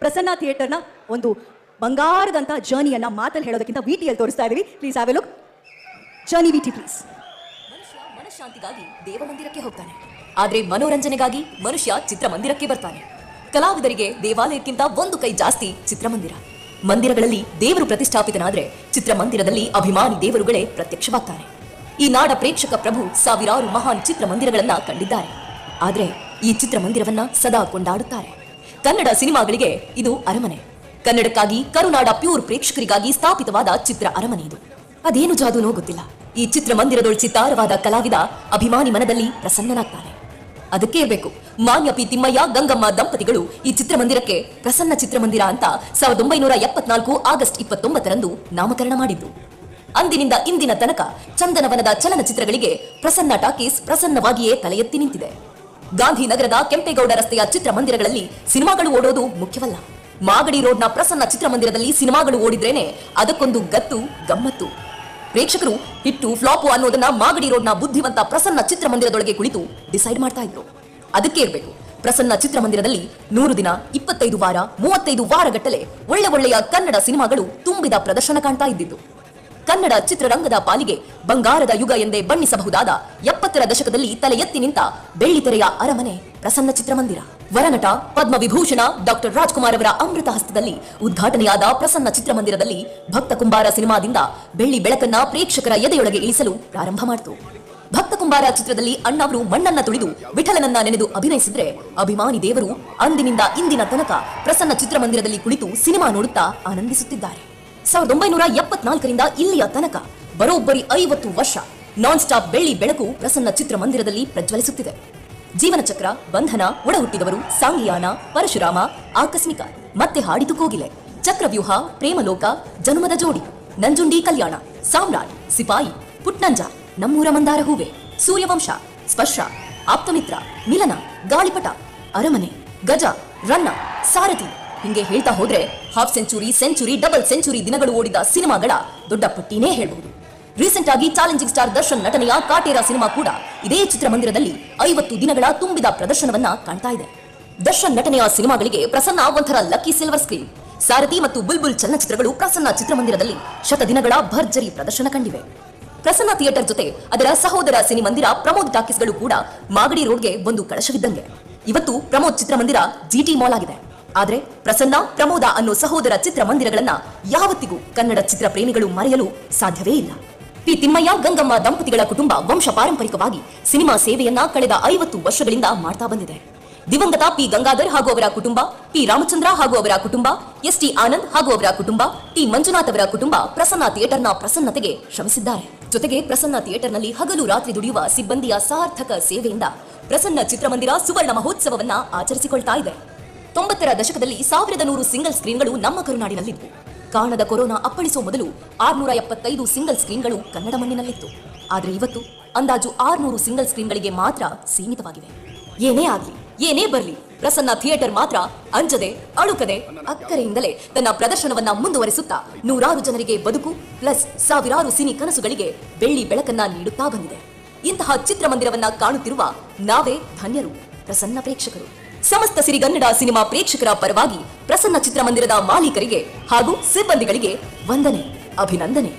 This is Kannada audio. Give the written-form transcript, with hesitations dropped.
ಪ್ರಸನ್ನ ಥಿಯೇಟರ್ನ ಒಂದು ಬಂಗಾರದಂತ ಜರ್ನಿಯನ್ನ ಮಾತಲ್ಲಿ ಹೇಳೋದಕ್ಕಿಂತ ವಿಟಿಯಲ್ಲಿ ತೋರಿಸ್ತಾ ಇದೀವಿ. Please have a look. Journey VT please. ಮನುಷ್ಯ ಮನಃಶಾಂತಿಗಾಗಿ ದೇವಮಂದಿರಕ್ಕೆ ಹೋಗ್ತಾನೆ, ಆದ್ರೆ ಮನೋರಂಜನೆಗಾಗಿ ಮನುಷ್ಯ ಚಿತ್ರಮಂದಿರಕ್ಕೆ ಬರ್ತಾನೆ. ಕಲಾವಿದರಿಗೆ ದೇವಾಲಯಕ್ಕಿಂತ ಒಂದು ಕೈ ಜಾಸ್ತಿ ಚಿತ್ರಮಂದಿರ. ಮಂದಿರಗಳಲ್ಲಿ ದೇವರು ಪ್ರತಿಷ್ಠಾಪಿತನಾದ್ರೆ ಚಿತ್ರಮಂದಿರದಲ್ಲಿ ಅಭಿಮಾನಿ ದೇವರುಗಳೇ ಪ್ರತ್ಯಕ್ಷವಾಗ್ತಾರೆ. ಈ ನಾಡ ಪ್ರೇಕ್ಷಕ ಪ್ರಭು ಸಾವಿರಾರು ಮಹಾನ್ ಚಿತ್ರಮಂದಿರಗಳನ್ನ ಕಂಡಿದ್ದಾರೆ. ಆದ್ರೆ ಈ ಚಿತ್ರಮಂದಿರವನ್ನ ಸದಾ ಕೊಂಡಾಡುತ್ತಾರೆ. ಕನ್ನಡ ಸಿನಿಮಾಗಳಿಗೆ ಇದು ಅರಮನೆ. ಕನ್ನಡಕ್ಕಾಗಿ ಕರುನಾಡ ಪ್ಯೂರ್ ಪ್ರೇಕ್ಷಕರಿಗಾಗಿ ಸ್ಥಾಪಿತವಾದ ಚಿತ್ರ ಅರಮನೆ ಇದು. ಅದೇನು ಜಾದೂನೋ ಗೊತ್ತಿಲ್ಲ, ಈ ಚಿತ್ರಮಂದಿರದೊಳ ಚಿತ್ತಾರವಾದ ಕಲಾವಿದ ಅಭಿಮಾನಿ ಮನದಲ್ಲಿ ಪ್ರಸನ್ನನಾಗ್ತಾನೆ. ಅದಕ್ಕೆ ಇರಬೇಕು ಮಾನ್ಯ ಪಿ ತಿಮ್ಮಯ್ಯ ಗಂಗಮ್ಮ ದಂಪತಿಗಳು ಈ ಚಿತ್ರಮಂದಿರಕ್ಕೆ ಪ್ರಸನ್ನ ಚಿತ್ರಮಂದಿರ ಅಂತ 1974 ಆಗಸ್ಟ್ 29ರಂದು ನಾಮಕರಣ ಮಾಡಿದ್ದು. ಅಂದಿನಿಂದ ಇಂದಿನ ತನಕ ಚಂದನವನದ ಚಲನಚಿತ್ರಗಳಿಗೆ ಪ್ರಸನ್ನ ಟಾಕೀಸ್ ಪ್ರಸನ್ನವಾಗಿಯೇ ತಲೆ ಎತ್ತಿ ನಿಂತಿದೆ. ಗಾಂಧಿನಗರದ ಕೆಂಪೇಗೌಡ ರಸ್ತೆಯ ಚಿತ್ರಮಂದಿರಗಳಲ್ಲಿ ಸಿನಿಮಾಗಳು ಓಡೋದು ಮುಖ್ಯವಲ್ಲ. ಮಾಗಡಿ ರೋಡ್ನ ಪ್ರಸನ್ನ ಚಿತ್ರಮಂದಿರದಲ್ಲಿ ಸಿನಿಮಾಗಳು ಓಡಿದ್ರೇನೆ ಅದಕ್ಕೊಂದು ಗತ್ತು ಗಮ್ಮತ್ತು. ಪ್ರೇಕ್ಷಕರು ಹಿಟ್ಟು ಫ್ಲಾಪು ಅನ್ನೋದನ್ನ ಮಾಗಡಿ ರೋಡ್ನ ಬುದ್ಧಿವಂತ ಪ್ರಸನ್ನ ಚಿತ್ರಮಂದಿರದೊಳಗೆ ಕುಳಿತು ಡಿಸೈಡ್ ಮಾಡ್ತಾ ಇದ್ರು. ಅದಕ್ಕೆ ಇರಬೇಕು ಪ್ರಸನ್ನ ಚಿತ್ರಮಂದಿರದಲ್ಲಿ 100 ದಿನ 25 ವಾರ 35 ವಾರಗಟ್ಟಲೆ ಒಳ್ಳೆಯ ಕನ್ನಡ ಸಿನಿಮಾಗಳು ತುಂಬಿದ ಪ್ರದರ್ಶನ ಕಾಣ್ತಾ ಇದ್ದಿದ್ದು. ಕನ್ನಡ ಚಿತ್ರರಂಗದ ಪಾಲಿಗೆ ಬಂಗಾರದ ಯುಗ ಎಂದೇ ಬಣ್ಣಿಸಬಹುದಾದ 70ರ ದಶಕದಲ್ಲಿ ತಲೆ ಎತ್ತಿ ನಿಂತ ಬೆಳ್ಳಿತೆರೆಯ ಅರಮನೆ ಪ್ರಸನ್ನ ಚಿತ್ರಮಂದಿರ. ವರನಟ ಪದ್ಮವಿಭೂಷಣ ಡಾಕ್ಟರ್ ರಾಜ್ಕುಮಾರ್ ಅವರ ಅಮೃತ ಹಸ್ತದಲ್ಲಿ ಉದ್ಘಾಟನೆಯಾದ ಪ್ರಸನ್ನ ಚಿತ್ರಮಂದಿರದಲ್ಲಿ ಭಕ್ತ ಕುಂಬಾರ ಸಿನಿಮಾದಿಂದ ಬೆಳ್ಳಿ ಬೆಳಕನ್ನ ಪ್ರೇಕ್ಷಕರ ಎದೆಯೊಳಗೆ ಇಳಿಸಲು ಪ್ರಾರಂಭ ಮಾಡಿತು. ಭಕ್ತ ಕುಂಬಾರ ಚಿತ್ರದಲ್ಲಿ ಅಣ್ಣವರು ಮಣ್ಣನ್ನ ತುಳಿದು ವಿಠಲನನ್ನ ನೆನೆದು ಅಭಿನಯಿಸಿದ್ರೆ ಅಭಿಮಾನಿ ದೇವರು ಅಂದಿನಿಂದ ಇಂದಿನ ತನಕ ಪ್ರಸನ್ನ ಚಿತ್ರಮಂದಿರದಲ್ಲಿ ಕುಳಿತು ಸಿನಿಮಾ ನೋಡುತ್ತಾ ಆನಂದಿಸುತ್ತಿದ್ದಾರೆ. 1974ರಿಂದ ಇಲ್ಲಿಯ ತನಕ ಬರೋಬ್ಬರಿ 50 ವರ್ಷ ನಾನ್ ಸ್ಟಾಪ್ ಬೆಳ್ಳಿ ಬೆಳಕು ಪ್ರಸನ್ನ ಚಿತ್ರಮಂದಿರದಲ್ಲಿ ಪ್ರಜ್ವಲಿಸುತ್ತಿದೆ. ಜೀವನ ಚಕ್ರ, ಬಂಧನ, ಒಡಹುಟ್ಟಿದವರು, ಸಾಂಗಿಯಾನ, ಪರಶುರಾಮ, ಆಕಸ್ಮಿಕ, ಮತ್ತೆ ಹಾಡಿತು ಕೋಗಿಲೆ, ಚಕ್ರವ್ಯೂಹ, ಪ್ರೇಮಲೋಕ, ಜನುಮದ ಜೋಡಿ, ನಂಜುಂಡಿ ಕಲ್ಯಾಣ, ಸಾಮ್ರಾಟ್, ಸಿಪಾಯಿ, ಪುಟ್ನಂಜ, ನಮ್ಮೂರ ಮಂದಾರ ಹೂವೆ, ಸೂರ್ಯವಂಶ, ಸ್ಪರ್ಶ, ಆಪ್ತಮಿತ್ರ, ಮಿಲನ, ಗಾಳಿಪಟ, ಅರಮನೆ, ಗಜ, ರನ್ನ, ಸಾರಥಿ ಹಿಂಗೆ ಹೇಳ್ತಾ ಹೋದ್ರೆ ಹಾಫ್ ಸೆಂಚುರಿ, ಡಬಲ್ ಸೆಂಚುರಿ ದಿನಗಳು ಓಡಿದ ಸಿನಿಮಾಗಳ ದೊಡ್ಡ ಪಟ್ಟಿನೇ ಹೇಳಬಹುದು. ರೀಸೆಂಟ್ ಆಗಿ ಚಾಲೆಂಜಿಂಗ್ ಸ್ಟಾರ್ ದರ್ಶನ್ ನಟನೆಯ ಕಾಟೇರ ಸಿನಿಮಾ ಕೂಡ ಇದೇ ಚಿತ್ರಮಂದಿರದಲ್ಲಿ 50 ದಿನಗಳ ತುಂಬಿದ ಪ್ರದರ್ಶನವನ್ನ ಕಾಣ್ತಾ ಇದೆ. ದರ್ಶನ್ ನಟನೆಯ ಸಿನಿಮಾಗಳಿಗೆ ಪ್ರಸನ್ನ ಒಂಥರ ಲಕ್ಕಿ ಸಿಲ್ವರ್ ಸ್ಕ್ರೀನ್. ಸಾರಥಿ ಮತ್ತು ಬುಲ್ಬುಲ್ ಚಲನಚಿತ್ರಗಳು ಪ್ರಸನ್ನ ಚಿತ್ರಮಂದಿರದಲ್ಲಿ ಶತದಿನಗಳ ಭರ್ಜರಿ ಪ್ರದರ್ಶನ ಕಂಡಿವೆ. ಪ್ರಸನ್ನ ಥಿಯೇಟರ್ ಜೊತೆ ಅದರ ಸಹೋದರ ಸಿನಿಮಂದಿರ ಪ್ರಮೋದ್ ಟಾಕೀಸ್ಗಳು ಕೂಡ ಮಾಗಡಿ ರೋಡ್ಗೆ ಒಂದು ಕಳಶವಿದ್ದಂಗೆ. ಇವತ್ತು ಪ್ರಮೋದ್ ಚಿತ್ರಮಂದಿರ ಜಿಟಿ ಮಾಲ್ ಆಗಿದೆ. ಆದ್ರೆ ಪ್ರಸನ್ನ, ಪ್ರಮೋದ ಅನ್ನೋ ಸಹೋದರ ಚಿತ್ರಮಂದಿರಗಳನ್ನ ಯಾವತ್ತಿಗೂ ಕನ್ನಡ ಚಿತ್ರ ಪ್ರೇಮಿಗಳು ಮರೆಯಲು ಸಾಧ್ಯವೇ ಇಲ್ಲ. ಪಿ ತಿಮ್ಮಯ್ಯ ಗಂಗಮ್ಮ ದಂಪತಿಗಳ ಕುಟುಂಬ ವಂಶ ಪಾರಂಪರಿಕವಾಗಿ ಸಿನಿಮಾ ಸೇವೆಯನ್ನ ಕಳೆದ 50 ವರ್ಷಗಳಿಂದ ಮಾಡ್ತಾ ಬಂದಿದೆ. ದಿವಂಗತ ಪಿ ಗಂಗಾಧರ್ ಹಾಗೂ ಅವರ ಕುಟುಂಬ, ಪಿ ರಾಮಚಂದ್ರ ಹಾಗೂ ಅವರ ಕುಟುಂಬ, ಎಸ್ ಟಿ ಆನಂದ್ ಹಾಗೂ ಅವರ ಕುಟುಂಬ, ಟಿ ಮಂಜುನಾಥ್ ಅವರ ಕುಟುಂಬ ಪ್ರಸನ್ನ ಥಿಯೇಟರ್ನ ಪ್ರಸನ್ನತೆಗೆ ಶ್ರಮಿಸಿದ್ದಾರೆ. ಜೊತೆಗೆ ಪ್ರಸನ್ನ ಥಿಯೇಟರ್ನಲ್ಲಿ ಹಗಲು ರಾತ್ರಿ ದುಡಿಯುವ ಸಿಬ್ಬಂದಿಯ ಸಾರ್ಥಕ ಸೇವೆಯಿಂದ ಪ್ರಸನ್ನ ಚಿತ್ರಮಂದಿರ ಸುವರ್ಣ ಮಹೋತ್ಸವವನ್ನ ಆಚರಿಸಿಕೊಳ್ತಾ ಇದೆ. 90ರ ದಶಕದಲ್ಲಿ 1100 ಸಿಂಗಲ್ ಸ್ಕ್ರೀನ್ಗಳು ನಮ್ಮ ಕರುನಾಡಿನಲ್ಲಿದ್ದವು. ಕಾಣದ ಕೊರೋನಾ ಅಪ್ಪಳಿಸೋ ಮೊದಲು 675 ಸಿಂಗಲ್ ಸ್ಕ್ರೀನ್ಗಳು ಕನ್ನಡ ಮಣ್ಣಿನಲ್ಲಿತ್ತು. ಆದ್ರೆ ಇವತ್ತು ಅಂದಾಜು 600 ಸಿಂಗಲ್ ಸ್ಕ್ರೀನ್ಗಳಿಗೆ ಮಾತ್ರ ಸೀಮಿತವಾಗಿವೆ. ಏನೇ ಆಗ್ಲಿ, ಏನೇ ಬರ್ಲಿ, ಪ್ರಸನ್ನ ಥಿಯೇಟರ್ ಮಾತ್ರ ಅಂಜದೆ, ಅಳುಕದೆ, ಅಕ್ಕರೆಯಿಂದಲೇ ತನ್ನ ಪ್ರದರ್ಶನವನ್ನ ಮುಂದುವರಿಸುತ್ತಾ ನೂರಾರು ಜನರಿಗೆ ಬದುಕು ಪ್ಲಸ್ ಸಾವಿರಾರು ಸಿನಿ ಕನಸುಗಳಿಗೆ ಬೆಳ್ಳಿ ಬೆಳಕನ್ನ ನೀಡುತ್ತಾ ಬಂದಿದೆ. ಇಂತಹ ಚಿತ್ರಮಂದಿರವನ್ನ ಕಾಣುತ್ತಿರುವ ನಾವೇ ಧನ್ಯರು, ಪ್ರಸನ್ನ ಪ್ರೇಕ್ಷಕರು. ಸಮಸ್ತ ಸಿರಿಗನ್ನಡ ಸಿನಿಮಾ ಪ್ರೇಕ್ಷಕರ ಪರವಾಗಿ ಪ್ರಸನ್ನ ಚಿತ್ರಮಂದಿರದ ಮಾಲೀಕರಿಗೆ ಹಾಗೂ ಸಿಬ್ಬಂದಿಗಳಿಗೆ ವಂದನೆ, ಅಭಿನಂದನೆ.